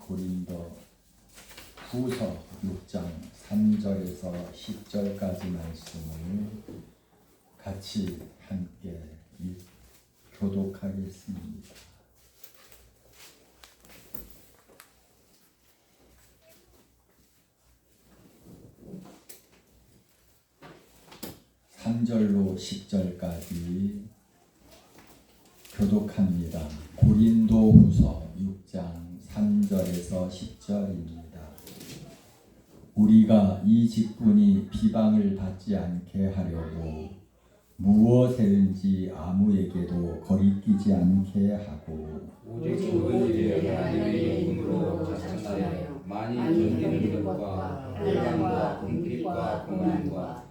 고린도 후서 6장 3절에서 10절까지 말씀을 같이 함께 교독하겠습니다. (3절로) (10절까지) 교독합니다. 고린도 후서 6장 3절에서 10절입니다. 우리가 이 직분이 비방을 받지 않게 하려고 무엇에든지 아무에게도 거리끼지 않게 하고 오직 너희들이 하나님의 이름으로 자청하여 많이 견디는 것과 열방과 궁핍과 고난과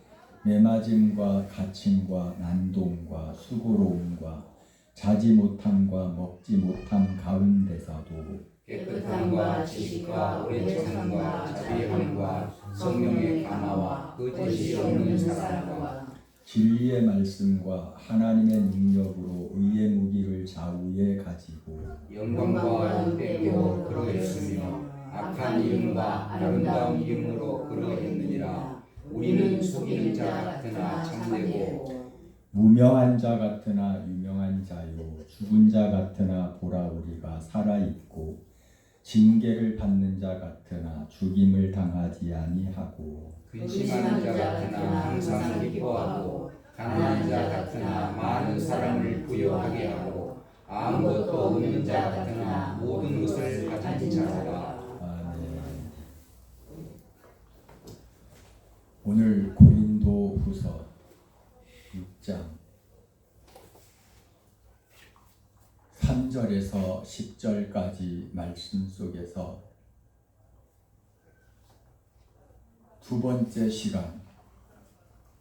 매맞음과 갇힘과 난동과 수고로움과 자지 못함과 먹지 못함 가운데서도 깨끗함과 지식과 오래 참음과 자비함과 성령의 감화와 거짓이 없는 사랑과 진리의 말씀과 하나님의 능력으로 의의 무기를 좌우에 가지고 영광과 은혜로 그러했으며 악한 이름과 아름다운 이름으로 그러했느니라. 우리는 속이는 자 같으나 참되고 무명한 자 같으나 유명한 자요 죽은 자 같으나 보라 우리가 살아있고 징계를 받는 자 같으나 죽임을 당하지 아니하고 근심하는 자 같으나 항상 기뻐하고 가난한 자 같으나 많은 사람을 부여하게 하고 아무것도 없는 자 같으나 모든 것을 가진 자라. 아멘. 오늘 고린도 후서 6장 3절에서 10절까지 말씀 속에서 두 번째 시간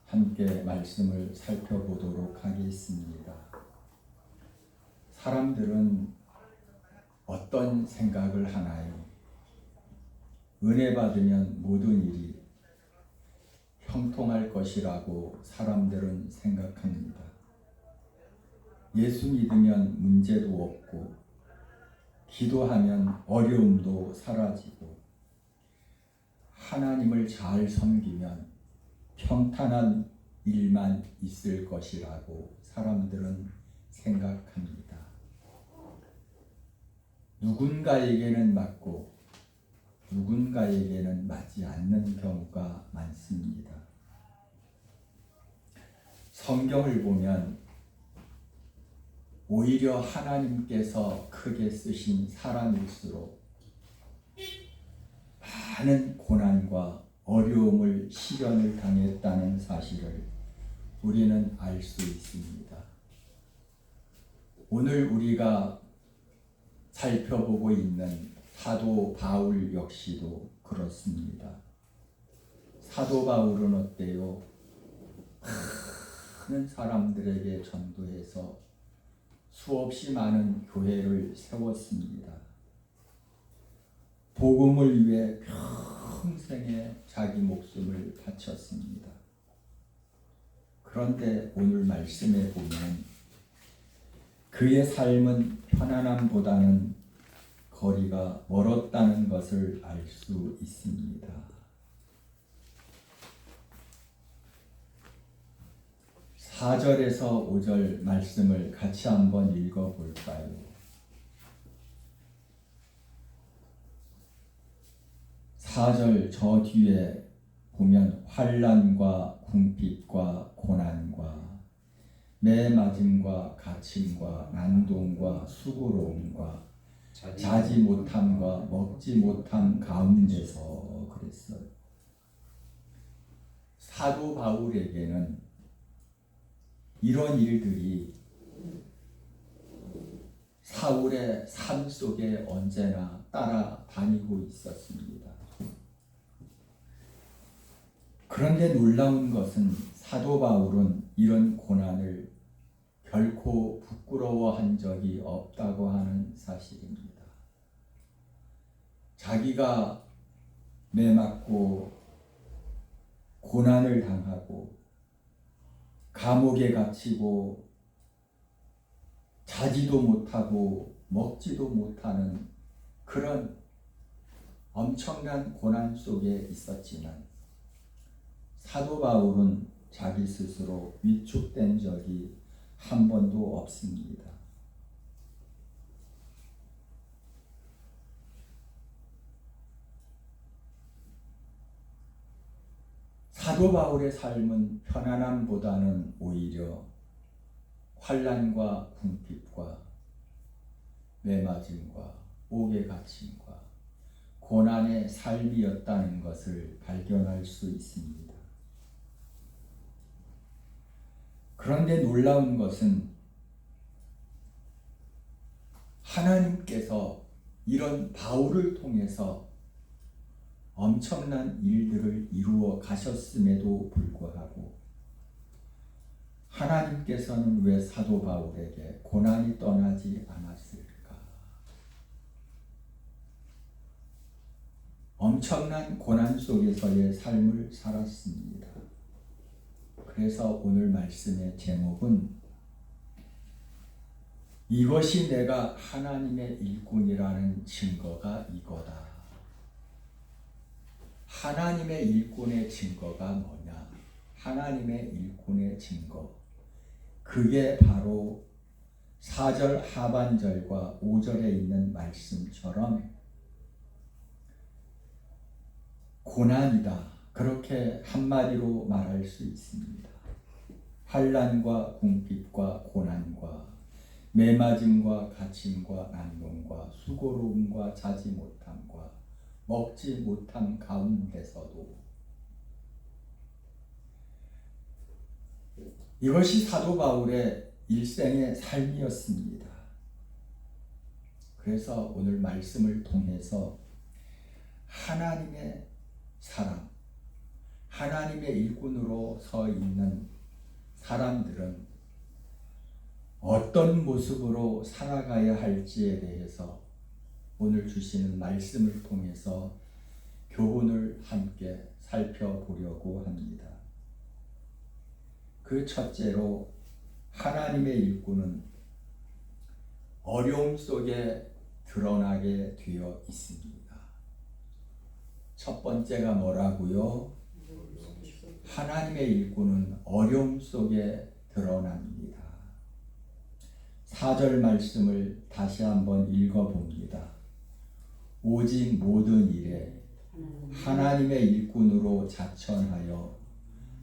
함께 말씀을 살펴보도록 하겠습니다. 사람들은 어떤 생각을 하나요? 은혜 받으면 모든 일이 형통할 것이라고 사람들은 생각합니다. 예수 믿으면 문제도 없고 기도하면 어려움도 사라지고 하나님을 잘 섬기면 평탄한 일만 있을 것이라고 사람들은 생각합니다. 누군가에게는 맞고 누군가에게는 맞지 않는 경우가 많습니다. 성경을 보면 오히려 하나님께서 크게 쓰신 사람일수록 많은 고난과 어려움을 시련을 당했다는 사실을 우리는 알 수 있습니다. 오늘 우리가 살펴보고 있는 사도 바울 역시도 그렇습니다. 사도 바울은 어때요? 많은 사람들에게 전도해서 수없이 많은 교회를 세웠습니다. 복음을 위해 평생에 자기 목숨을 바쳤습니다. 그런데 오늘 말씀에 보면 그의 삶은 편안함보다는 거리가 멀었다는 것을 알 수 있습니다. 4절에서 5절 말씀을 같이 한번 읽어볼까요? 4절 저 뒤에 보면 환난과 궁핍과 고난과 매맞음과 갇힘과 난동과 수고로움과 자지 못함과 먹지 못함 가운데서 그랬어요. 사도 바울에게는 이런 일들이 사울의 삶 속에 언제나 따라다니고 있었습니다. 그런데 놀라운 것은 사도 바울은 이런 고난을 결코 부끄러워한 적이 없다고 하는 사실입니다. 자기가 매맞고 고난을 당하고 감옥에 갇히고 자지도 못하고 먹지도 못하는 그런 엄청난 고난 속에 있었지만 사도 바울은 자기 스스로 위축된 적이 한 번도 없습니다. 사도 바울의 삶은 편안함보다는 오히려 환난과 궁핍과 매맞음과 옥에 갇힘과 고난의 삶이었다는 것을 발견할 수 있습니다. 그런데 놀라운 것은 하나님께서 이런 바울을 통해서 엄청난 일들을 이루어 가셨음에도 불구하고 하나님께서는 왜 사도 바울에게 고난이 떠나지 않았을까? 엄청난 고난 속에서의 삶을 살았습니다. 그래서 오늘 말씀의 제목은 이것이 내가 하나님의 일꾼이라는 증거가 이거다. 하나님의 일꾼의 증거가 뭐냐? 하나님의 일꾼의 증거. 그게 바로 4절 하반절과 5절에 있는 말씀처럼 고난이다. 그렇게 한마디로 말할 수 있습니다. 환난과 궁핍과 고난과 매맞음과 갇힘과 난동과 수고로움과 자지 못함과 먹지 못함 가운데서도 이것이 사도 바울의 일생의 삶이었습니다. 그래서 오늘 말씀을 통해서 하나님의 사람, 하나님의 일꾼으로 서 있는 사람들은 어떤 모습으로 살아가야 할지에 대해서 오늘 주시는 말씀을 통해서 교훈을 함께 살펴보려고 합니다. 그 첫째로 하나님의 일꾼은 어려움 속에 드러나게 되어 있습니다. 첫 번째가 뭐라고요? 하나님의 일꾼은 어려움 속에 드러납니다. 4절 말씀을 다시 한번 읽어봅니다. 오직 모든 일에 하나님의 일꾼으로 자천하여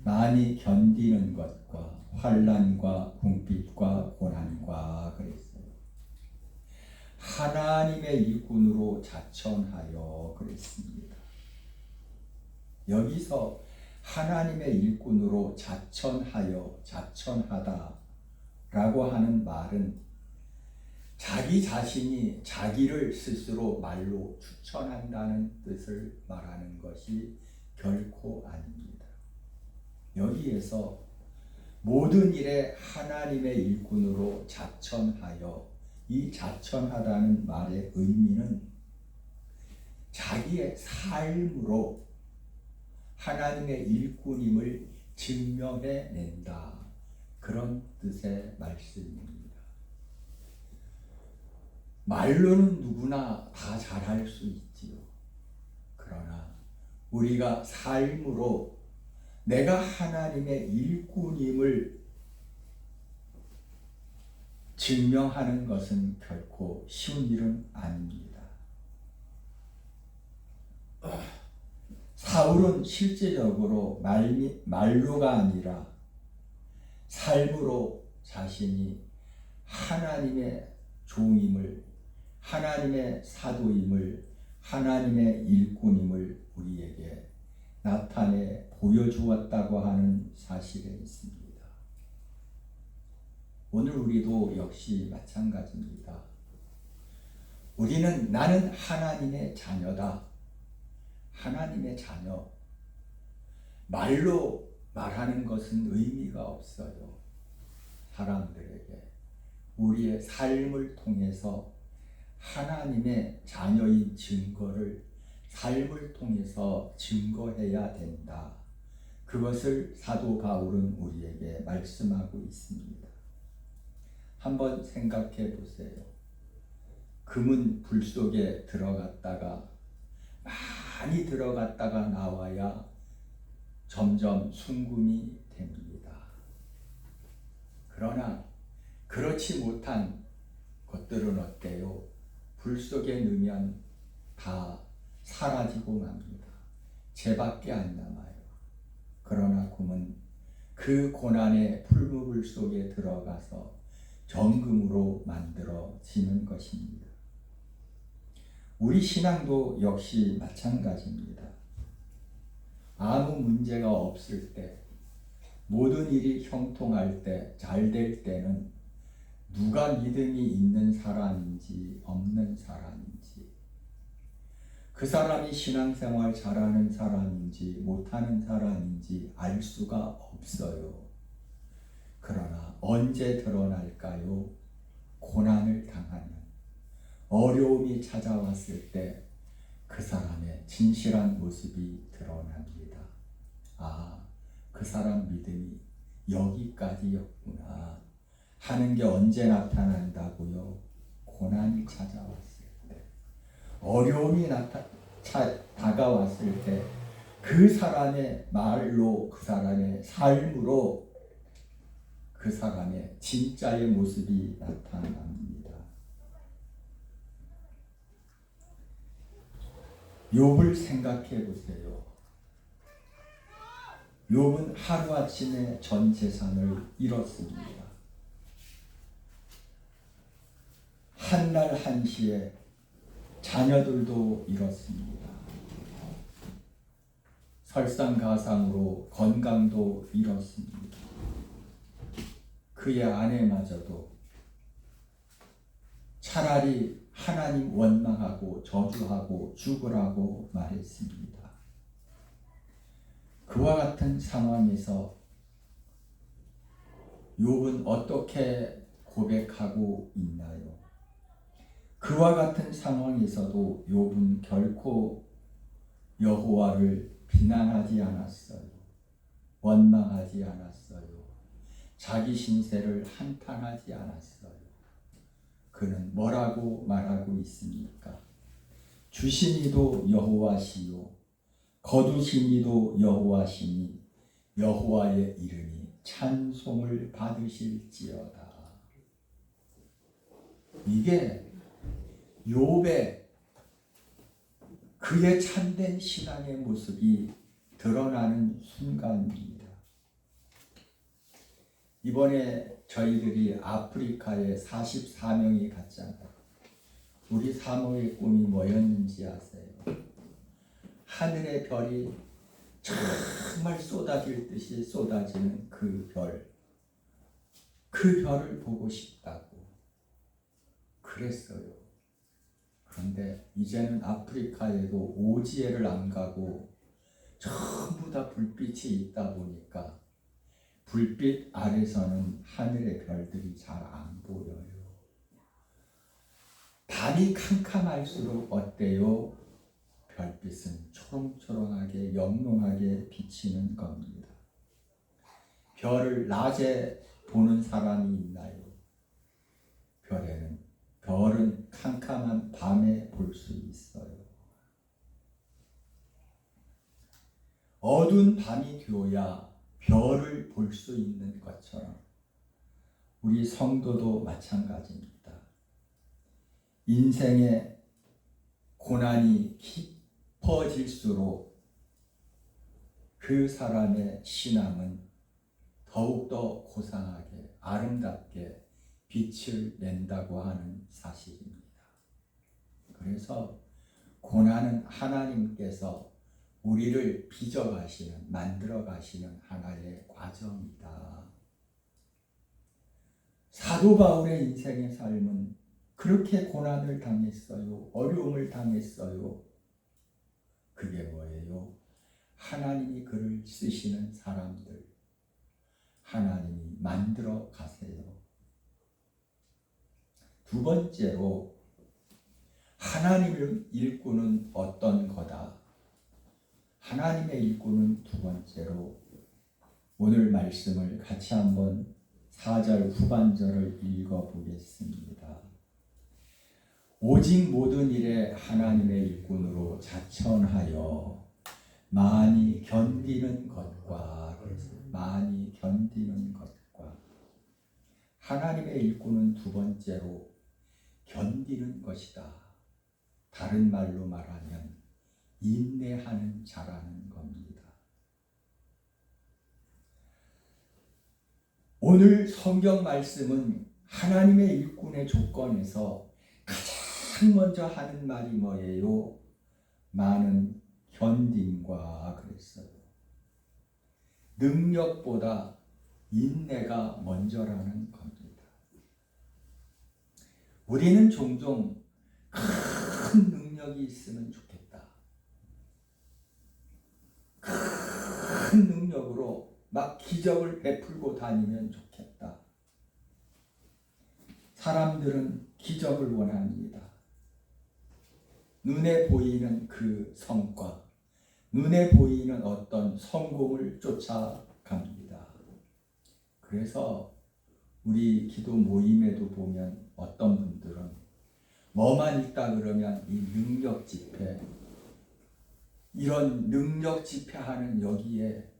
많이 견디는 것과 환난과 궁핍과 고난과 그랬어요. 하나님의 일꾼으로 자천하여 그랬습니다. 여기서 하나님의 일꾼으로 자천하여 자천하다 라고 하는 말은 자기 자신이 자기를 스스로 말로 추천한다는 뜻을 말하는 것이 결코 아닙니다. 여기에서 모든 일에 하나님의 일꾼으로 자천하여, 이 자천하다는 말의 의미는 자기의 삶으로 하나님의 일꾼임을 증명해낸다, 그런 뜻의 말씀입니다. 말로는 누구나 다 잘할 수 있지요. 그러나 우리가 삶으로 내가 하나님의 일꾼임을 증명하는 것은 결코 쉬운 일은 아닙니다. 사울은 실제적으로 말로가 아니라 삶으로 자신이 하나님의 종임을, 하나님의 사도임을, 하나님의 일꾼임을 우리에게 나타내 보여주었다고 하는 사실에 있습니다. 오늘 우리도 역시 마찬가지입니다. 우리는 나는 하나님의 자녀다. 하나님의 자녀. 말로 말하는 것은 의미가 없어요. 사람들에게 우리의 삶을 통해서 하나님의 자녀인 증거를 삶을 통해서 증거해야 된다. 그것을 사도 바울은 우리에게 말씀하고 있습니다. 한번 생각해 보세요. 금은 불 속에 들어갔다가 많이 들어갔다가 나와야 점점 순금이 됩니다. 그러나 그렇지 못한 것들은 어때요? 불 속에 넣으면 다 사라지고 맙니다. 재밖에 안 남아요. 그러나 금은 그 고난의 풀무불 속에 들어가서 정금으로 만들어지는 것입니다. 우리 신앙도 역시 마찬가지입니다. 아무 문제가 없을 때, 모든 일이 형통할 때, 잘 될 때는 누가 믿음이 있는 사람인지 없는 사람인지, 그 사람이 신앙생활 잘하는 사람인지 못하는 사람인지 알 수가 없어요. 그러나 언제 드러날까요? 고난을 당하면, 어려움이 찾아왔을 때 그 사람의 진실한 모습이 드러납니다. 아, 그 사람 믿음이 여기까지였구나 하는 게 언제 나타난다고요? 고난이 찾아왔을 때, 어려움이 다가왔을 때 그 사람의 말로, 그 사람의 삶으로 그 사람의 진짜의 모습이 나타납니다. 욥을 생각해 보세요. 욥은 하루아침에 전 재산을 잃었습니다. 한날 한시에 자녀들도 잃었습니다. 설상가상으로 건강도 잃었습니다. 그의 아내마저도 차라리 하나님 원망하고 저주하고 죽으라고 말했습니다. 그와 같은 상황에서 욥은 어떻게 고백하고 있나요? 그와 같은 상황에서도 욥은 결코 여호와를 비난하지 않았어요. 원망하지 않았어요. 자기 신세를 한탄하지 않았어요. 그는 뭐라고 말하고 있습니까? 주시니도 여호와시요 거두시니도 여호와시니 여호와의 이름이 찬송을 받으실지어다. 이게 욥의 그의 참된 신앙의 모습이 드러나는 순간입니다. 이번에 저희들이 아프리카에 44명이 갔잖아요. 우리 사모의 꿈이 뭐였는지 아세요? 하늘의 별이 정말 쏟아질 듯이 쏟아지는 그 별, 그 별을 보고 싶다고 그랬어요. 그런데 이제는 아프리카에도 오지에를 안 가고 전부 다 불빛이 있다 보니까 불빛 아래서는 하늘의 별들이 잘 안 보여요. 밤이 캄캄할수록 어때요? 별빛은 초롱초롱하게 영롱하게 비치는 겁니다. 별을 낮에 보는 사람이 있나요? 별은 캄캄한 밤에 볼 수 있어요. 어두운 밤이 되어야 별을 볼 수 있는 것처럼 우리 성도도 마찬가지입니다. 인생의 고난이 깊어질수록 그 사람의 신앙은 더욱더 고상하게 아름답게 빛을 낸다고 하는 사실입니다. 그래서 고난은 하나님께서 우리를 빚어가시는, 만들어가시는 하나의 과정이다. 사도 바울의 인생의 삶은 그렇게 고난을 당했어요. 어려움을 당했어요. 그게 뭐예요? 하나님이 그를 쓰시는 사람들, 하나님이 만들어 가세요. 두 번째로, 하나님을 일꾼은 어떤 거다? 하나님의 일꾼은 두 번째로 오늘 말씀을 같이 한번 4절 후반절을 읽어보겠습니다. 오직 모든 일에 하나님의 일꾼으로 자천하여 많이 견디는 것과, 많이 견디는 것과, 하나님의 일꾼은 두 번째로 견디는 것이다. 다른 말로 말하면 인내하는 자라는 겁니다. 오늘 성경 말씀은 하나님의 일꾼의 조건에서 가장 먼저 하는 말이 뭐예요? 많은 견딤과 그랬어요. 능력보다 인내가 먼저라는 겁니다. 우리는 종종 큰 능력이 있으면 좋겠다. 큰 능력으로 막 기적을 베풀고 다니면 좋겠다. 사람들은 기적을 원합니다. 눈에 보이는 그 성과, 눈에 보이는 어떤 성공을 쫓아갑니다. 그래서 우리 기도 모임에도 보면 어떤 분들은 뭐만 있다 그러면 이 능력 집회, 이런 능력 집회하는 여기에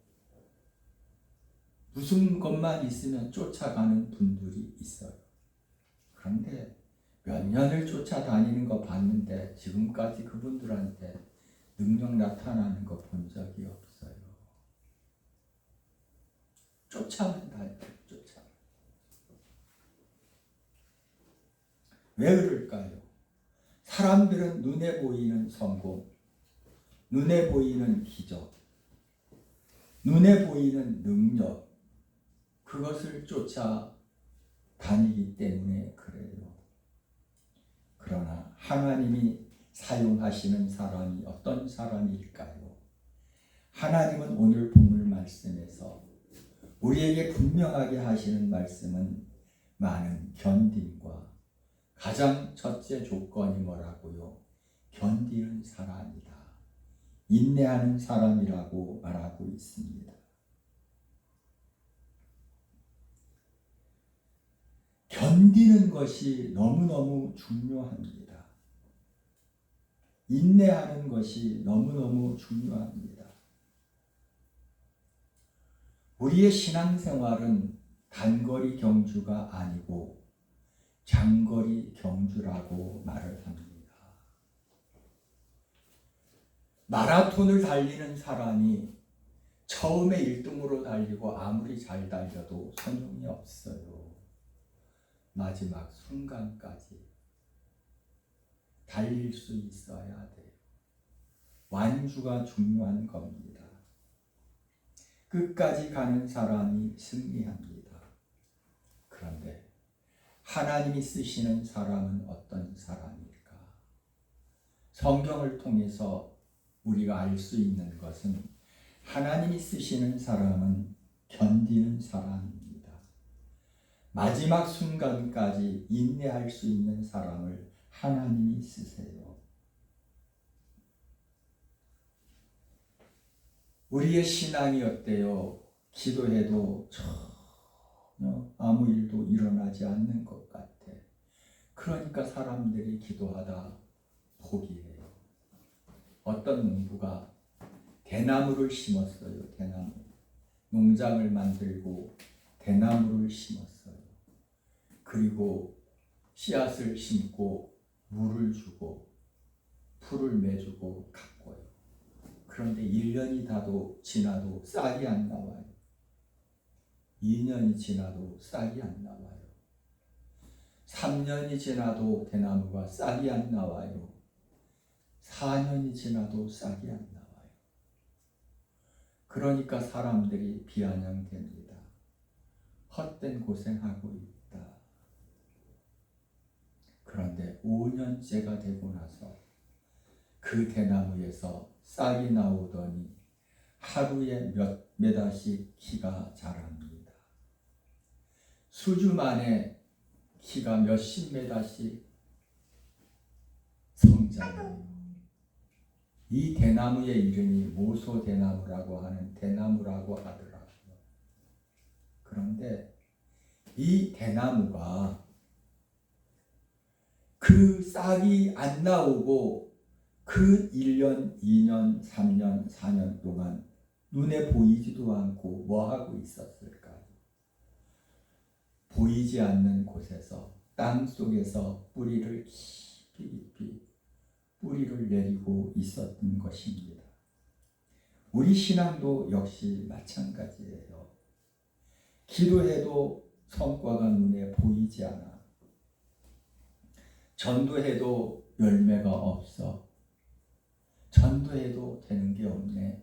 무슨 것만 있으면 쫓아가는 분들이 있어요. 그런데 몇 년을 쫓아다니는 거 봤는데 지금까지 그분들한테 능력 나타나는 거 본 적이 없어요. 쫓아만 다녀요. 쫓아. 왜 그럴까요? 사람들은 눈에 보이는 성공, 눈에 보이는 기적, 눈에 보이는 능력, 그것을 쫓아 다니기 때문에 그래요. 그러나 하나님이 사용하시는 사람이 어떤 사람일까요? 하나님은 오늘 본문 말씀에서 우리에게 분명하게 하시는 말씀은 많은 견딤과 가장 첫째 조건이 뭐라고요? 견디는 사람이다. 인내하는 사람이라고 말하고 있습니다. 견디는 것이 너무너무 중요합니다. 인내하는 것이 너무너무 중요합니다. 우리의 신앙생활은 단거리 경주가 아니고 장거리 경주라고 말을 합니다. 마라톤을 달리는 사람이 처음에 1등으로 달리고 아무리 잘 달려도 소용이 없어요. 마지막 순간까지 달릴 수 있어야 돼요. 완주가 중요한 겁니다. 끝까지 가는 사람이 승리합니다. 그런데 하나님이 쓰시는 사람은 어떤 사람일까? 성경을 통해서 우리가 알 수 있는 것은 하나님이 쓰시는 사람은 견디는 사람입니다. 마지막 순간까지 인내할 수 있는 사람을 하나님이 쓰세요. 우리의 신앙이 어때요? 기도해도 전혀 아무 일도 일어나지 않는 것 같아. 그러니까 사람들이 기도하다 포기해요. 어떤 농부가 대나무를 심었어요. 대나무. 농장을 만들고 대나무를 심었어요. 그리고 씨앗을 심고 물을 주고 풀을 매주고 가꿔요. 그런데 1년이 지나도 싹이 안 나와요. 2년이 지나도 싹이 안 나와요. 3년이 지나도 대나무가 싹이 안 나와요. 4년이 지나도 싹이 안 나와요. 그러니까 사람들이 비아냥됩니다. 헛된 고생하고 있다. 그런데 5년째가 되고 나서 그 대나무에서 싹이 나오더니 하루에 몇 메다씩 키가 자랍니다. 수주 만에 키가 몇십 메다씩 성장해요. 이 대나무의 이름이 모소대나무라고 하는 대나무라고 하더라고요. 그런데 이 대나무가 그 싹이 안 나오고 그 1년, 2년, 3년, 4년 동안 눈에 보이지도 않고 뭐 하고 있었을까요? 보이지 않는 곳에서 땅 속에서 뿌리를 깊이 뿌리를 내리고 있었던 것입니다. 우리 신앙도 역시 마찬가지예요. 기도해도 성과가 눈에 보이지 않아. 전도해도 열매가 없어. 전도해도 되는 게 없네.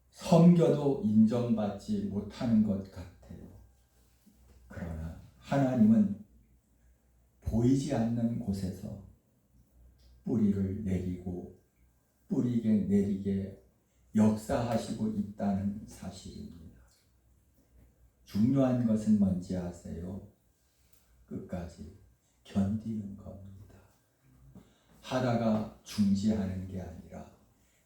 섬겨도 인정받지 못하는 것 같아요. 그러나 하나님은 보이지 않는 곳에서 뿌리를 내리고 뿌리게 내리게 역사하시고 있다는 사실입니다. 중요한 것은 뭔지 아세요? 끝까지 견디는 겁니다. 하다가 중지하는 게 아니라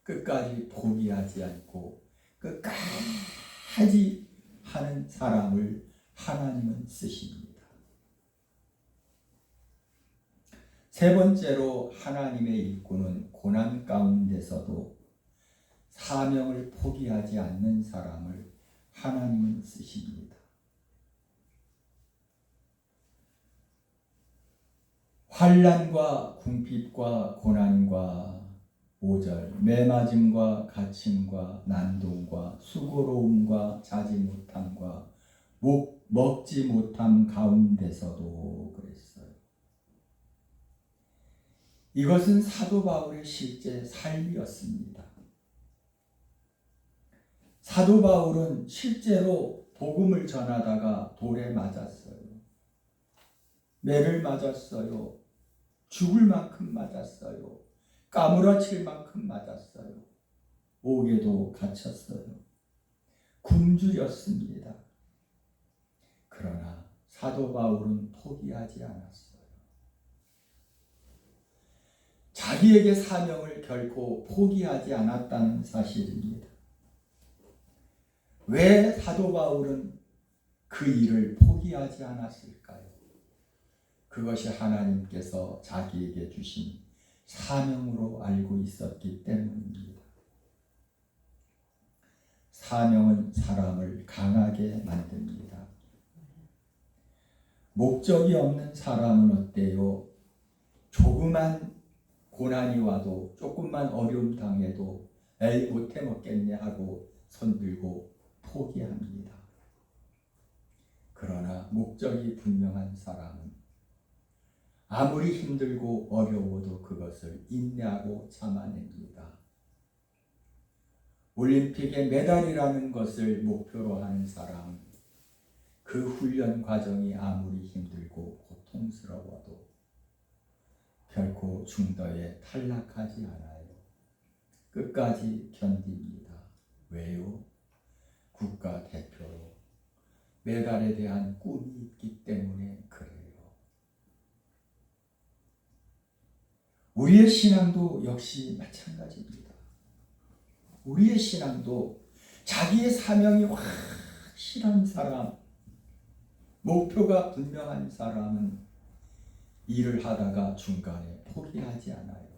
끝까지 포기하지 않고 끝까지 하는 사람을 하나님은 쓰십니다. 세 번째로 하나님의 일꾼은 고난 가운데서도 사명을 포기하지 않는 사람을 하나님은 쓰십니다. 환난과 궁핍과 고난과 5절 매맞음과 갇힘과 난동과 수고로움과 자지 못함과 먹지 못함 가운데서도 그랬어요. 이것은 사도 바울의 실제 삶이었습니다. 사도 바울은 실제로 복음을 전하다가 돌에 맞았어요. 매를 맞았어요. 죽을 만큼 맞았어요. 까무러칠 만큼 맞았어요. 옥에도 갇혔어요. 굶주렸습니다. 그러나 사도 바울은 포기하지 않았어요. 자기에게 사명을 결코 포기하지 않았다는 사실입니다. 왜 사도 바울은 그 일을 포기하지 않았을까요? 그것이 하나님께서 자기에게 주신 사명으로 알고 있었기 때문입니다. 사명은 사람을 강하게 만듭니다. 목적이 없는 사람은 어때요? 조그만 고난이 와도 조금만 어려움 당해도 에이 못해 먹겠네 하고 손들고 포기합니다. 그러나 목적이 분명한 사람은 아무리 힘들고 어려워도 그것을 인내하고 참아냅니다. 올림픽의 메달이라는 것을 목표로 하는 사람은 그 훈련 과정이 아무리 힘들고 고통스러워도 결코 중도에 탈락하지 않아요. 끝까지 견딥니다. 왜요? 국가대표로 메달에 대한 꿈이 있기 때문에 그래요. 우리의 신앙도 역시 마찬가지입니다. 우리의 신앙도 자기의 사명이 확실한 사람, 목표가 분명한 사람은 일을 하다가 중간에 포기하지 않아요.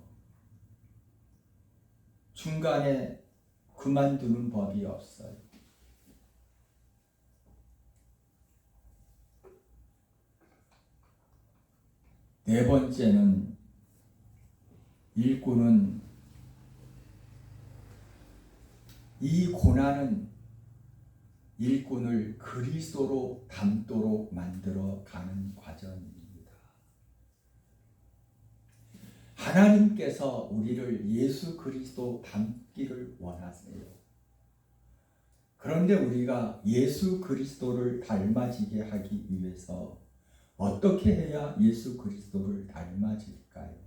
중간에 그만두는 법이 없어요. 네 번째는 일꾼은 이 고난은 일꾼을 그리스도로 닮도록 만들어 가는 과정입니다. 하나님께서 우리를 예수 그리스도 닮기를 원하세요. 그런데 우리가 예수 그리스도를 닮아지게 하기 위해서 어떻게 해야 예수 그리스도를 닮아질까요?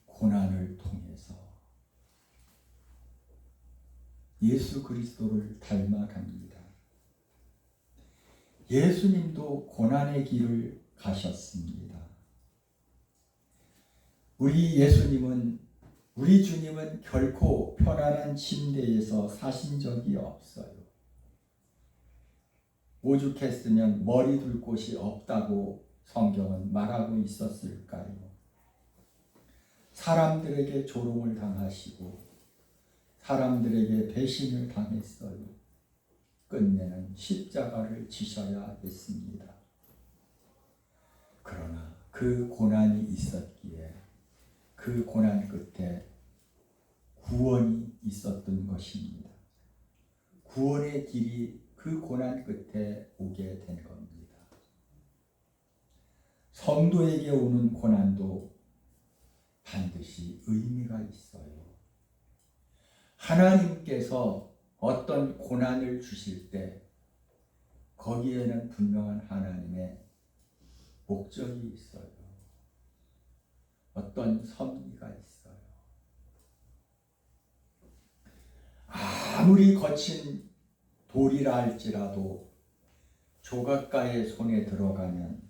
고난을 통해서 예수 그리스도를 닮아갑니다. 예수님도 고난의 길을 가셨습니다. 우리 주님은 결코 편안한 침대에서 사신 적이 없어요. 오죽했으면 머리 둘 곳이 없다고 성경은 말하고 있었을까요? 사람들에게 조롱을 당하시고 사람들에게 배신을 당했어요. 끝내는 십자가를 지셔야 했습니다. 그러나 그 고난이 있었기에 그 고난 끝에 구원이 있었던 것입니다. 구원의 길이 그 고난 끝에 오게 된 겁니다. 성도에게 오는 고난도 반드시 의미가 있어요. 하나님께서 어떤 고난을 주실 때 거기에는 분명한 하나님의 목적이 있어요. 어떤 섭리가 있어요. 아무리 거친 돌이라 할지라도 조각가의 손에 들어가면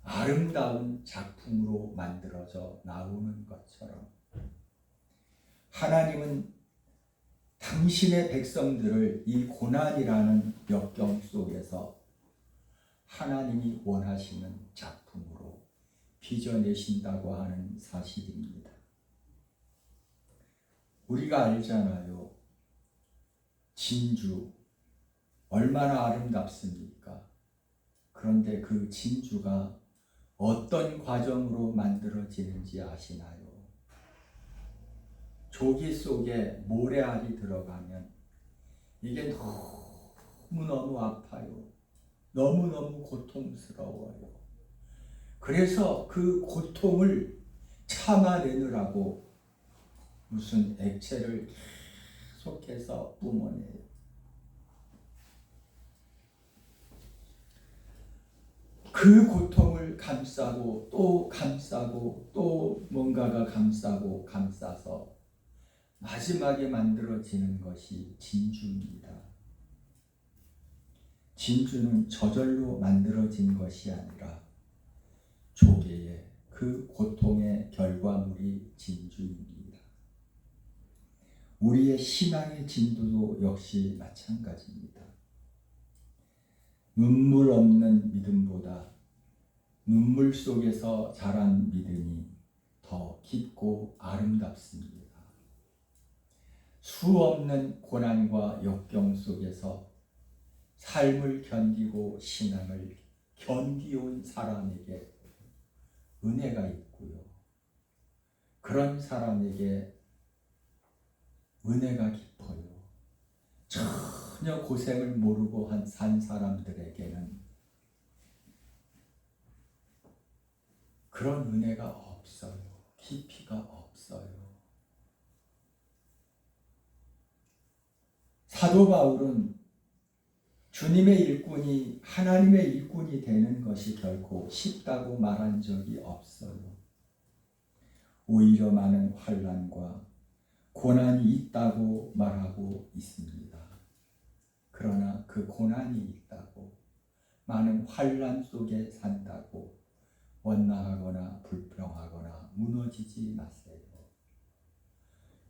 아름다운 작품으로 만들어져 나오는 것처럼 하나님은 당신의 백성들을 이 고난이라는 역경 속에서 하나님이 원하시는 작품으로 빚어내신다고 하는 사실입니다. 우리가 알잖아요. 진주 얼마나 아름답습니까? 그런데 그 진주가 어떤 과정으로 만들어지는지 아시나요? 조기 속에 모래알이 들어가면 이게 너무너무 아파요. 너무너무 고통스러워요. 그래서 그 고통을 참아내느라고 무슨 액체를 계속해서 뿜어내요. 그 고통을 감싸고 또 감싸고 또 뭔가가 감싸고 감싸서 마지막에 만들어지는 것이 진주입니다. 진주는 저절로 만들어진 것이 아니라 조개의 그 고통의 결과물이 진주입니다. 우리의 신앙의 진도도 역시 마찬가지입니다. 눈물 없는 믿음보다 눈물 속에서 자란 믿음이 더 깊고 아름답습니다. 수 없는 고난과 역경 속에서 삶을 견디고 신앙을 견디온 사람에게 은혜가 있고요. 그런 사람에게 은혜가 깊어요. 전혀 고생을 모르고 산 사람들에게는 그런 은혜가 없어요. 깊이가 없어요. 사도 바울은 주님의 일꾼이 하나님의 일꾼이 되는 것이 결코 쉽다고 말한 적이 없어요. 오히려 많은 환난과 고난이 있다고 말하고 있습니다. 그러나 그 고난이 있다고 많은 환난 속에 산다고 원망하거나 불평하거나 무너지지 마세요.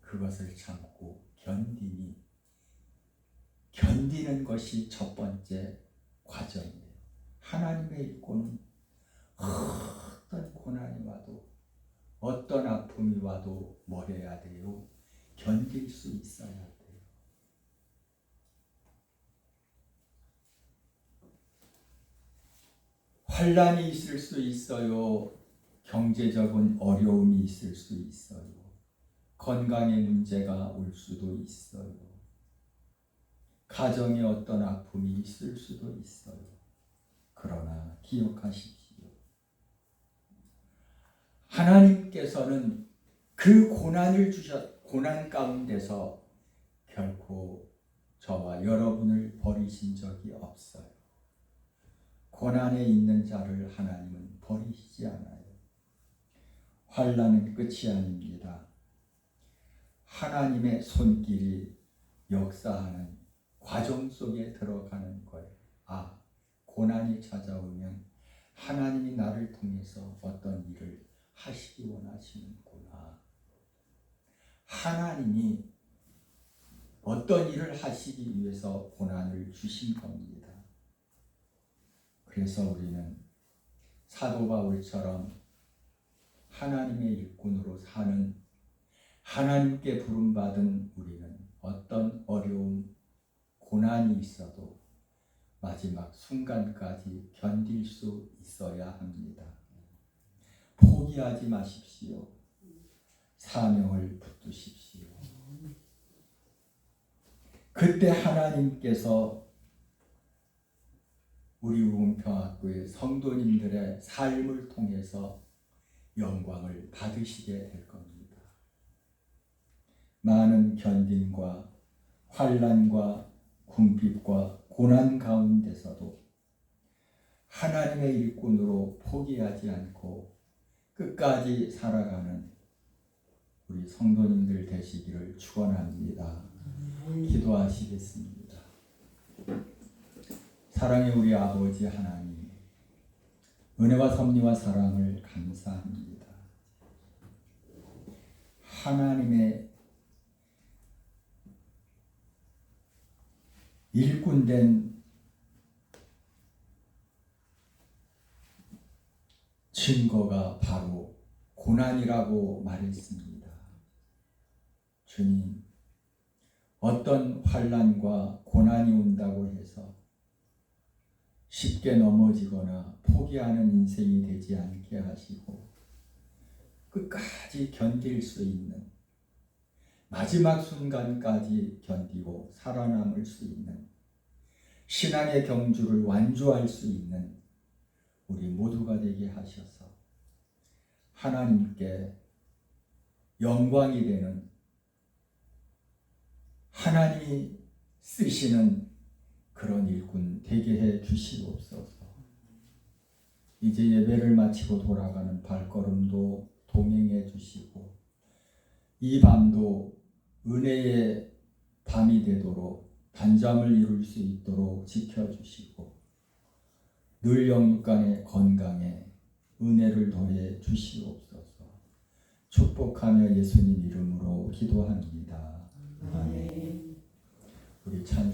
그것을 참고 견디는 것이 첫 번째 과정이에요. 하나님의 일꾼은 어떤 고난이 와도 어떤 아픔이 와도 뭘 해야 돼요? 견딜 수 있어야 돼요. 환난이 있을 수 있어요. 경제적인 어려움이 있을 수 있어요. 건강의 문제가 올 수도 있어요. 가정에 어떤 아픔이 있을 수도 있어요. 그러나 기억하십시오. 하나님께서는 그 고난 가운데서 결코 저와 여러분을 버리신 적이 없어요. 고난에 있는 자를 하나님은 버리시지 않아요. 환난은 끝이 아닙니다. 하나님의 손길이 역사하는 과정 속에 들어가는 거예요. 고난이 찾아오면 하나님이 나를 통해서 어떤 일을 하시기 원하시는구나. 하나님이 어떤 일을 하시기 위해서 고난을 주신 겁니다. 그래서 우리는 사도 바울처럼 하나님의 일꾼으로 사는, 하나님께 부름받은 우리는 어떤 어려움, 고난이 있어도 마지막 순간까지 견딜 수 있어야 합니다. 포기하지 마십시오. 사명을 붙드십시오. 그때 하나님께서 우리 우금평학교의 성도님들의 삶을 통해서 영광을 받으시게 될 겁니다. 많은 견딘과 환난과 궁핍과 고난 가운데서도 하나님의 일꾼으로 포기하지 않고 끝까지 살아가는 우리 성도님들 되시기를 축원합니다. 기도하시겠습니다. 사랑의 우리 아버지 하나님, 은혜와 섭리와 사랑을 감사합니다. 하나님의 일꾼된 증거가 바로 고난이라고 말했습니다. 주님, 어떤 환난과 고난이 온다고 해서 쉽게 넘어지거나 포기하는 인생이 되지 않게 하시고 끝까지 견딜 수 있는, 마지막 순간까지 견디고 살아남을 수 있는, 신앙의 경주를 완주할 수 있는 우리 모두가 되게 하셔서 하나님께 영광이 되는, 하나님이 쓰시는 그런 일꾼 되게 해 주시옵소서. 이제 예배를 마치고 돌아가는 발걸음도 동행해 주시고 이 밤도 은혜의 밤이 되도록 단잠을 이룰 수 있도록 지켜주시고 늘 영육간의 건강에 은혜를 더해 주시옵소서. 축복하며 예수님 이름으로 기도합니다. 아멘. 우리 찬